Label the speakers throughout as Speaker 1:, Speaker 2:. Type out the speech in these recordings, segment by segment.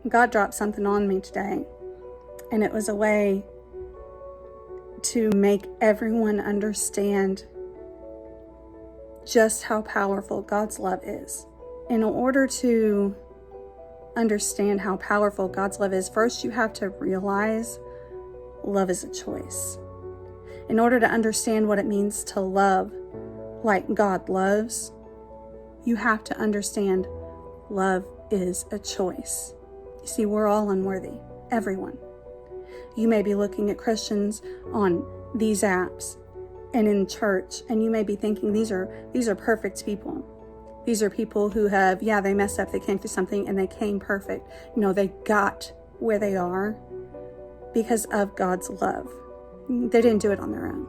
Speaker 1: God dropped something on me today, and it was a way to make everyone understand just how powerful God's love is. In order to understand how powerful God's love is, first you have to realize love is a choice. In order to understand what it means to love like God loves, you have to understand love is a choice. You see, we're all unworthy, everyone. You may be looking at Christians on these apps and in church, and you may be thinking these are perfect people. These are people who have, they messed up, they came through something, and they came perfect. No, they got where they are because of God's love. They didn't do it on their own.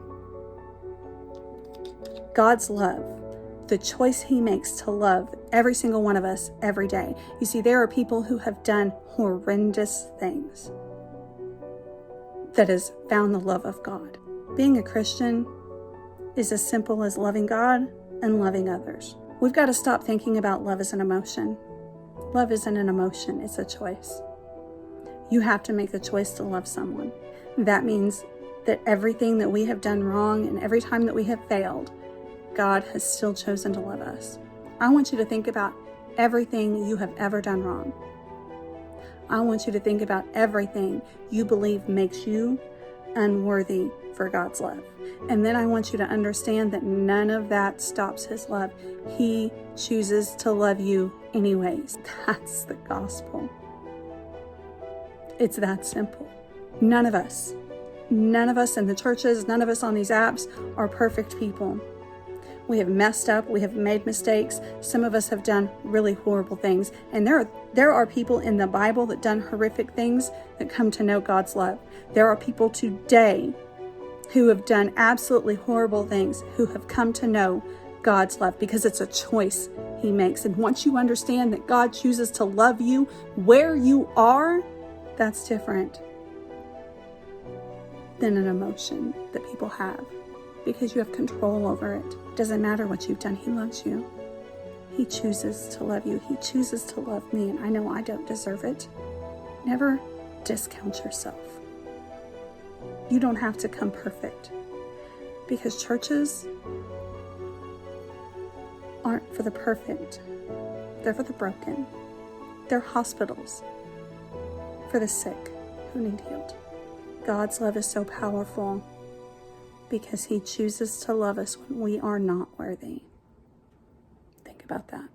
Speaker 1: God's love, the choice he makes to love every single one of us every day. You see, there are people who have done horrendous things that has found the love of God. Being a Christian is as simple as loving God and loving others. We've got to stop thinking about love as an emotion. Love isn't an emotion, it's a choice. You have to make the choice to love someone. That means that everything that we have done wrong and every time that we have failed, God has still chosen to love us. I want you to think about everything you have ever done wrong. I want you to think about everything you believe makes you unworthy for God's love. And then I want you to understand that none of that stops his love. He chooses to love you anyways. That's the gospel. It's that simple. None of us in the churches, none of us on these apps are perfect people. We have messed up. We have made mistakes. Some of us have done really horrible things. And there are people in the Bible that done horrific things that come to know God's love. There are people today who have done absolutely horrible things who have come to know God's love because it's a choice he makes. And once you understand that God chooses to love you where you are, that's different than an emotion that people have, because you have control over it. It doesn't matter what you've done. He loves you. He chooses to love you. He chooses to love me, and I know I don't deserve it. Never discount yourself. You don't have to come perfect, because churches aren't for the perfect. They're for the broken. They're hospitals for the sick who need healed. God's love is so powerful because he chooses to love us when we are not worthy. Think about that.